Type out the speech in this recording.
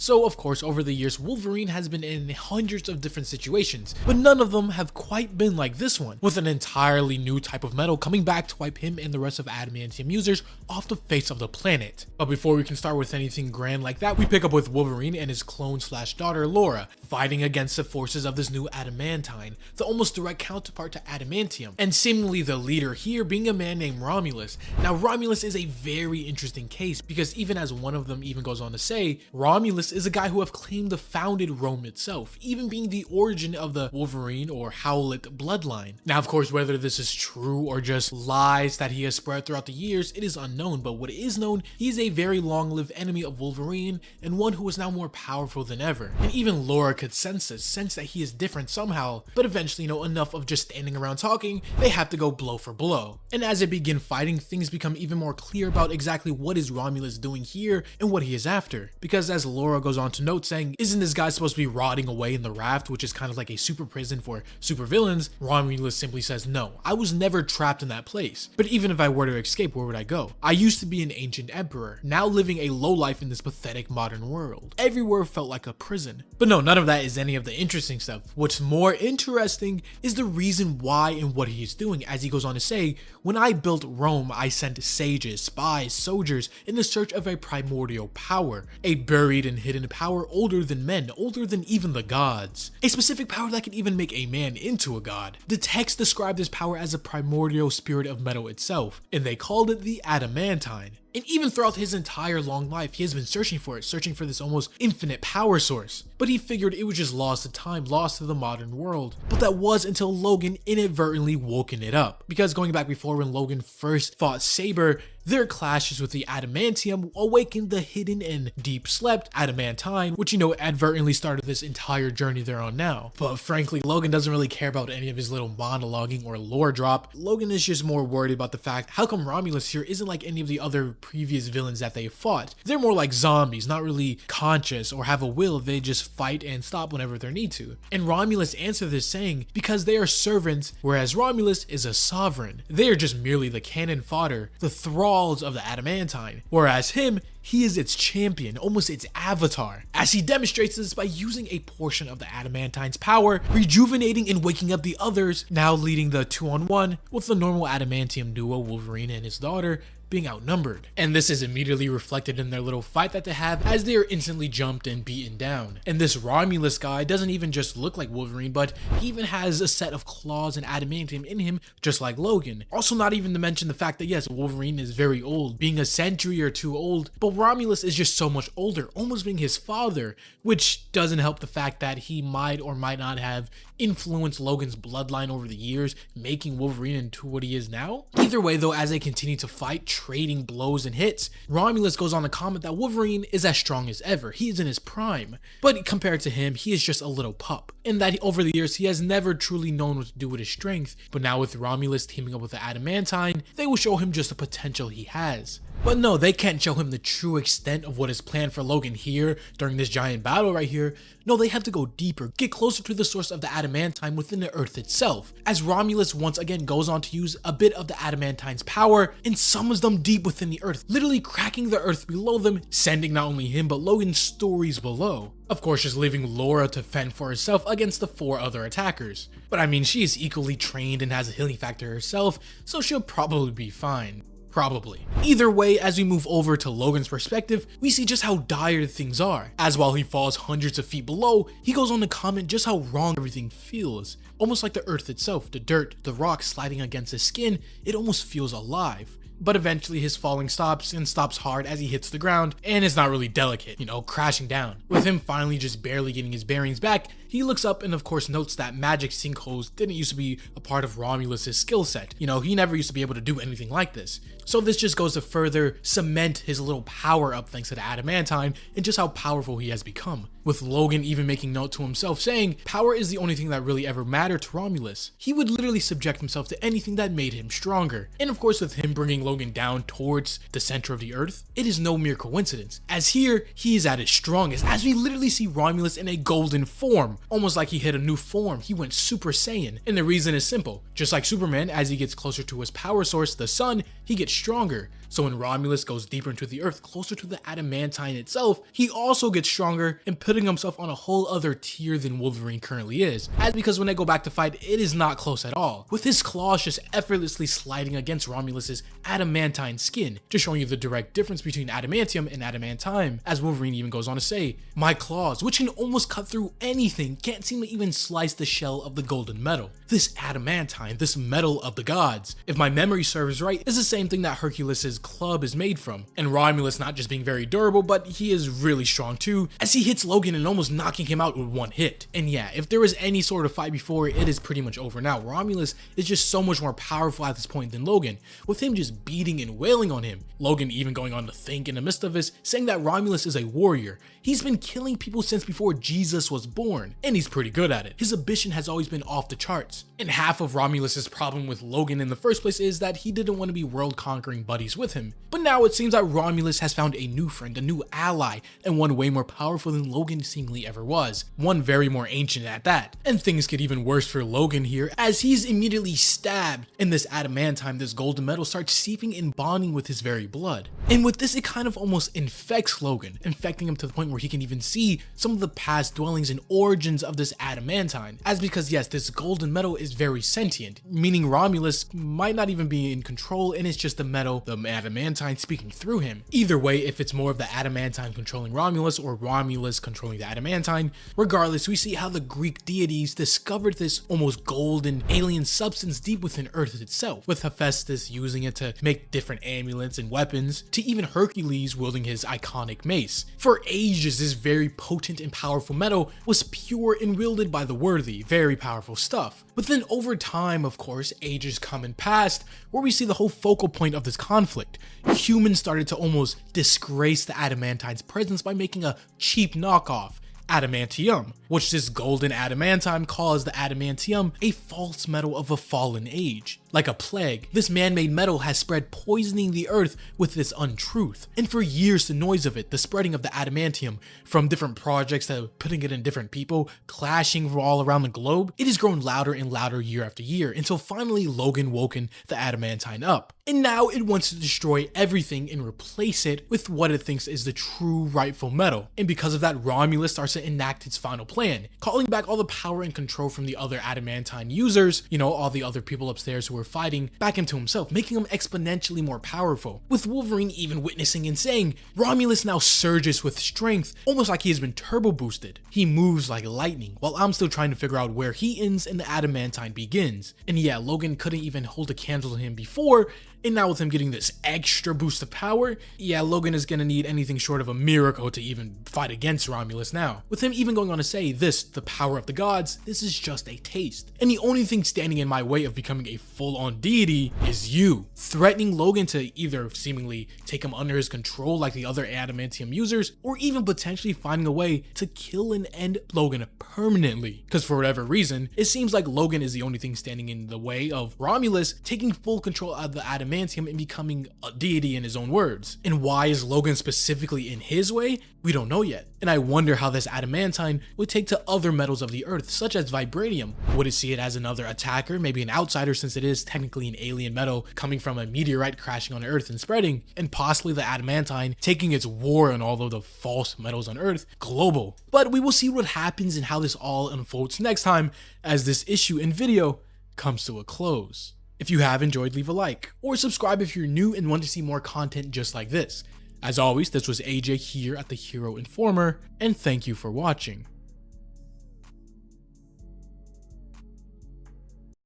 So of course, over the years, Wolverine has been in hundreds of different situations, but none of them have quite been like this one, with an entirely new type of metal coming back to wipe him and the rest of Adamantium users off the face of the planet. But before we can start with anything grand like that, we pick up with Wolverine and his clone slash daughter Laura, fighting against the forces of this new Adamantine, the almost direct counterpart to Adamantium, and seemingly the leader here being a man named Romulus. Now Romulus is a very interesting case, because even as one of them even goes on to say, Romulus is a guy who have claimed to founded Rome itself, even being the origin of the Wolverine or Howlet bloodline. Now of course, whether this is true or just lies that he has spread throughout the years, it is unknown, but what is known, he is a very long-lived enemy of Wolverine and one who is now more powerful than ever. And even Laura could sense that he is different somehow, but eventually, enough of just standing around talking, they have to go blow for blow. And as they begin fighting, things become even more clear about exactly what is Romulus doing here and what he is after. Because as Laura goes on to note saying, isn't this guy supposed to be rotting away in the raft, which is kind of like a super prison for supervillains, Romulus simply says, no, I was never trapped in that place. But even if I were to escape, where would I go? I used to be an ancient emperor, now living a low life in this pathetic modern world. Everywhere felt like a prison. But no, none of that is any of the interesting stuff. What's more interesting is the reason why and what he is doing, as he goes on to say, when I built Rome, I sent sages, spies, soldiers in the search of a primordial power, a buried and hidden power older than men, older than even the gods, a specific power that can even make a man into a god. The text described this power as a primordial spirit of metal itself, and they called it the Adamantine. And even throughout his entire long life, he has been searching for it, searching for this almost infinite power source. But he figured it was just lost to time, lost to the modern world. But that was until Logan inadvertently woken it up. Because going back before when Logan first fought Saber, their clashes with the Adamantium awakened the hidden and deep slept Adamantine, which advertently started this entire journey they're on now. But frankly, Logan doesn't really care about any of his little monologuing or lore drop. Logan is just more worried about the fact, how come Romulus here isn't like any of the other previous villains that they fought? They're more like zombies, not really conscious or have a will. They just fight and stop whenever they need to. And Romulus answered this saying, because they are servants, whereas Romulus is a sovereign. They are just merely the cannon fodder, the thralls of the Adamantine, whereas him, he is its champion, almost its avatar, as he demonstrates this by using a portion of the Adamantine's power, rejuvenating and waking up the others, now leading the 2-on-1 with the normal Adamantium duo, Wolverine and his daughter, being outnumbered. And this is immediately reflected in their little fight that they have, as they are instantly jumped and beaten down. And this Romulus guy doesn't even just look like Wolverine, but he even has a set of claws and adamantium in him, just like Logan. Also, not even to mention the fact that yes, Wolverine is very old, being a century or two old, but Romulus is just so much older, almost being his father, which doesn't help the fact that he might or might not have influenced Logan's bloodline over the years, making Wolverine into what he is now. Either way though, as they continue to fight, trading blows and hits, Romulus goes on to comment that Wolverine is as strong as ever. He is in his prime, but compared to him, he is just a little pup, and that over the years he has never truly known what to do with his strength. But now with Romulus teaming up with the Adamantine, they will show him just the potential he has. But no, they can't show him the true extent of what is planned for Logan here during this giant battle right here. No, they have to go deeper, get closer to the source of the Adamantine within the earth itself, as Romulus once again goes on to use a bit of the Adamantine's power and summons them deep within the earth, literally cracking the earth below them, sending not only him but Logan's stories below. Of course, just leaving Laura to fend for herself against the 4 other attackers. But I mean, she is equally trained and has a healing factor herself, so she'll probably be fine. Probably. Either way, as we move over to Logan's perspective, we see just how dire things are, as while he falls hundreds of feet below, he goes on to comment just how wrong everything feels. Almost like the earth itself, the dirt, the rocks sliding against his skin, it almost feels alive. But eventually his falling stops, and stops hard as he hits the ground, and it's not really delicate, crashing down. With him finally just barely getting his bearings back, he looks up and of course notes that magic sinkholes didn't used to be a part of Romulus's skill set. He never used to be able to do anything like this. So this just goes to further cement his little power up thanks to the Adamantine and just how powerful he has become. With Logan even making note to himself saying, power is the only thing that really ever mattered to Romulus. He would literally subject himself to anything that made him stronger. And of course with him bringing Logan down towards the center of the earth, it is no mere coincidence, as here he is at his strongest, as we literally see Romulus in a golden form, almost like he hit a new form. He went Super Saiyan, and the reason is simple. Just like Superman, as he gets closer to his power source, the sun, he gets stronger. So when Romulus goes deeper into the earth, closer to the adamantine itself, he also gets stronger and putting himself on a whole other tier than Wolverine currently is. As because when they go back to fight, it is not close at all, with his claws just effortlessly sliding against Romulus's adamantine skin, just showing you the direct difference between adamantium and adamantine. As Wolverine even goes on to say, my claws, which can almost cut through anything, can't seem to even slice the shell of the golden metal. This adamantine, this metal of the gods, if my memory serves right, is the same thing that Hercules's club is made from. And Romulus not just being very durable, but he is really strong too, as he hits Logan and almost knocking him out with one hit. And yeah, if there was any sort of fight before, it is pretty much over now. Romulus is just so much more powerful at this point than Logan, with him just beating and wailing on him. Logan even going on to think in the midst of this, saying that Romulus is a warrior. He's been killing people since before Jesus was born, and he's pretty good at it. His ambition has always been off the charts. And half of Romulus's problem with Logan in the first place is that he didn't want to be world-conquering buddies with him. But now it seems that Romulus has found a new friend, a new ally, and one way more powerful than Logan seemingly ever was. One very more ancient at that. And things get even worse for Logan here, as he's immediately stabbed, and this adamantine, this golden metal, starts seeping and bonding with his very blood. And with this, it kind of almost infects Logan, infecting him to the point where he can even see some of the past dwellings and origins of this adamantine. As because yes, this golden metal is very sentient, meaning Romulus might not even be in control, and it's just the metal, the adamantine, speaking through him. Either way, if it's more of the adamantine controlling Romulus or Romulus controlling the adamantine, regardless, we see how the Greek deities discovered this almost golden alien substance deep within Earth itself, with Hephaestus using it to make different amulets and weapons, to even Hercules wielding his iconic mace. For ages, this very potent and powerful metal was pure and wielded by the worthy, very powerful stuff. But then over time, of course, ages come and passed, where we see the whole focal point of this conflict. Humans started to almost disgrace the adamantine's presence by making a cheap knockoff, adamantium, which this golden adamantine calls the adamantium a false metal of a fallen age. Like a plague, this man-made metal has spread, poisoning the earth with this untruth. And for years, the noise of it, the spreading of the adamantium, from different projects to putting it in different people, clashing all around the globe, it has grown louder and louder year after year, until finally Logan woken the adamantine up. And now it wants to destroy everything and replace it with what it thinks is the true rightful metal. And because of that, Romulus starts to enact its final plan, calling back all the power and control from the other adamantine users, you know, all the other people upstairs who were fighting, back into himself, making him exponentially more powerful. With Wolverine even witnessing and saying, Romulus now surges with strength, almost like he has been turbo boosted. He moves like lightning, while I'm still trying to figure out where he ends and the adamantine begins. And yeah, Logan couldn't even hold a candle to him before, and now with him getting this extra boost of power, yeah, Logan is gonna need anything short of a miracle to even fight against Romulus now. With him even going on to say this, the power of the gods, this is just a taste. And the only thing standing in my way of becoming a full-on deity is you. Threatening Logan to either seemingly take him under his control like the other adamantium users, or even potentially finding a way to kill and end Logan permanently. Because for whatever reason, it seems like Logan is the only thing standing in the way of Romulus taking full control of the adamantium and becoming a deity in his own words. And why is Logan specifically in his way? We don't know yet. And I wonder how this adamantine would take to other metals of the earth, such as vibranium. Would it see it as another attacker, maybe an outsider, since it is technically an alien metal coming from a meteorite crashing on Earth and spreading, and possibly the adamantine taking its war on all of the false metals on Earth global. But we will see what happens and how this all unfolds next time as this issue and video comes to a close. If you have enjoyed, leave a like, or subscribe if you're new and want to see more content just like this. As always, this was AJ here at the Hero Informer, and thank you for watching.